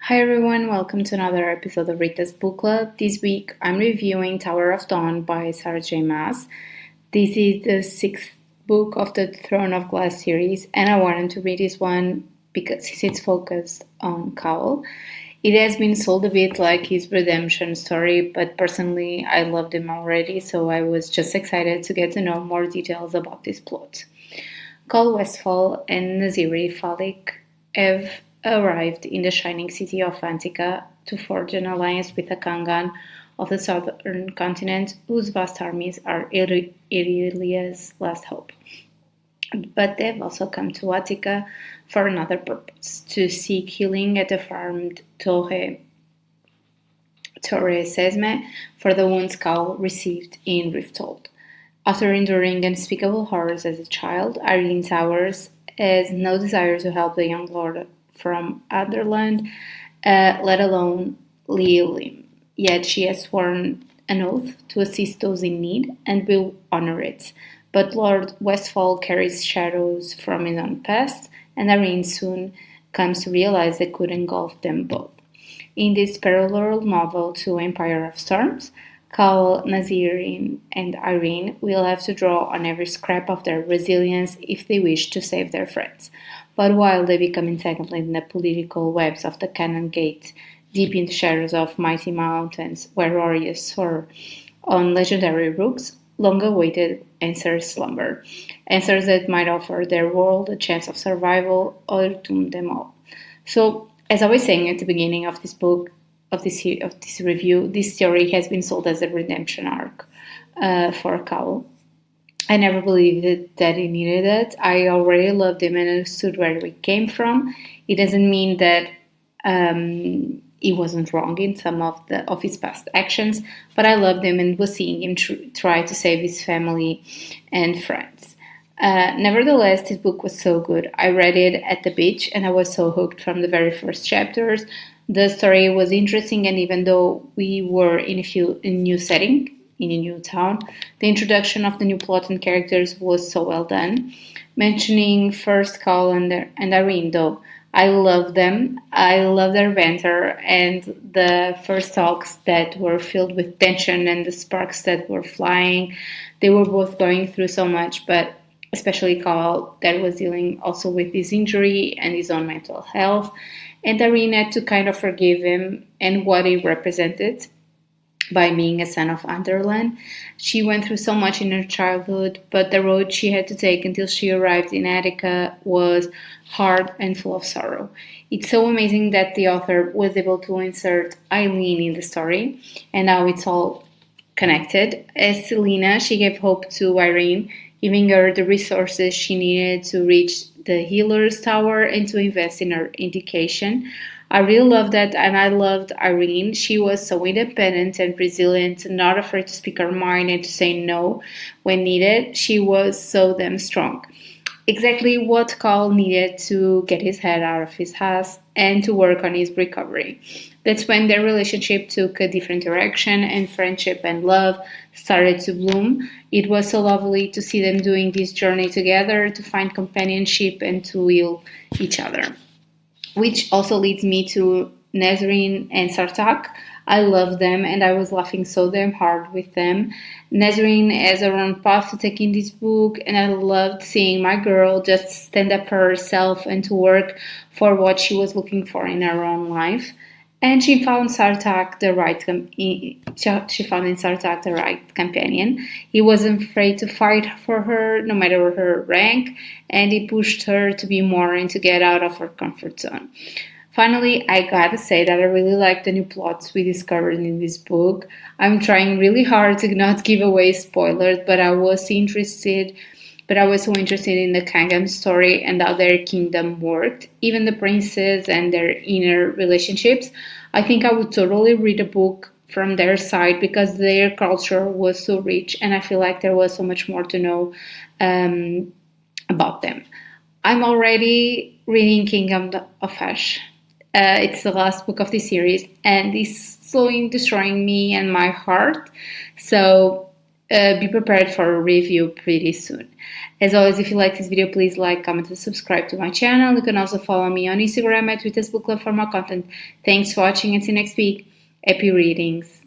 Hi everyone, welcome to another episode of Rita's Book Club. This week I'm reviewing Tower of Dawn by Sarah J. Maas. This is the sixth book of the Throne of Glass series, and I wanted to read this one because it's focused on Cowell. It has been sold a bit like his redemption story, but personally I loved him already, so I was just excited to get to know more details about this plot. Cole Westfall and Naziri Falik have arrived in the shining city of Antica to forge an alliance with the Kangan of the southern continent, whose vast armies are Irilia's last hope. But they've also come to Attica for another purpose, to seek healing at the farmed Torre Sesme for the wounds Cal received in Rifthold. After enduring unspeakable horrors as a child, Irene Towers has no desire to help the young lord from Underland, let alone heal him. Yet she has sworn an oath to assist those in need and will honor it. But Lord Westfall carries shadows from his own past, and Irene soon comes to realize they could engulf them both. In this parallel novel to Empire of Storms, Cal, Nazarin, and Irene will have to draw on every scrap of their resilience if they wish to save their friends. But while they become entangled in the political webs of the Cannon Gate, deep in the shadows of mighty mountains where warriors soar on legendary rooks, long-awaited answers slumber. Answers that might offer their world a chance of survival or doom them all. So, as I was saying at the beginning of this book, of this review, this story has been sold as a redemption arc for Cowell. I never believed that he needed it. I already loved him and understood where we came from. It doesn't mean that he wasn't wrong in some of his past actions, but I loved him and was seeing him try to save his family and friends. Nevertheless, this book was so good. I read it at the beach and I was so hooked from the very first chapters. The story was interesting, and even though we were in a new setting, in a new town, the introduction of the new plot and characters was so well done. Mentioning first Carl and Irene, though, I love them. I love their banter and the first talks that were filled with tension and the sparks that were flying. They were both going through so much, but especially Carl, that was dealing also with his injury and his own mental health. And Irene had to kind of forgive him and what he represented by being a son of Underland. She went through so much in her childhood, but the road she had to take until she arrived in Attica was hard and full of sorrow. It's so amazing that the author was able to insert Eileen in the story and how it's all connected. As Selena, she gave hope to Irene, giving her the resources she needed to reach the healer's tower and to invest in her education. I really loved that, and I loved Irene. She was so independent and resilient, not afraid to speak her mind and to say no when needed. She was so damn strong. Exactly what Carl needed to get his head out of his ass and to work on his recovery. That's when their relationship took a different direction and friendship and love started to bloom. It was so lovely to see them doing this journey together to find companionship and to heal each other. Which also leads me to Nazarene and Sartak. I love them and I was laughing so damn hard with them. Nazarene has her own path to take in this book, and I loved seeing my girl just stand up for herself and to work for what she was looking for in her own life. And she found Sartak the right she found in Sartak the right companion. He wasn't afraid to fight for her, no matter her rank, and he pushed her to be more and to get out of her comfort zone. Finally, I gotta say that I really like the new plots we discovered in this book. I'm trying really hard to not give away spoilers, but I was so interested in the Kangan story and how their kingdom worked, even the princes and their inner relationships. I think I would totally read a book from their side because their culture was so rich and I feel like there was so much more to know about them. I'm already reading Kingdom of Ash. It's the last book of the series and it's slowly destroying me and my heart. So be prepared for a review pretty soon. As always, if you like this video, please like, comment, and subscribe to my channel. You can also follow me on Instagram at ritasbookclub for more content. Thanks for watching and see you next week. Happy readings.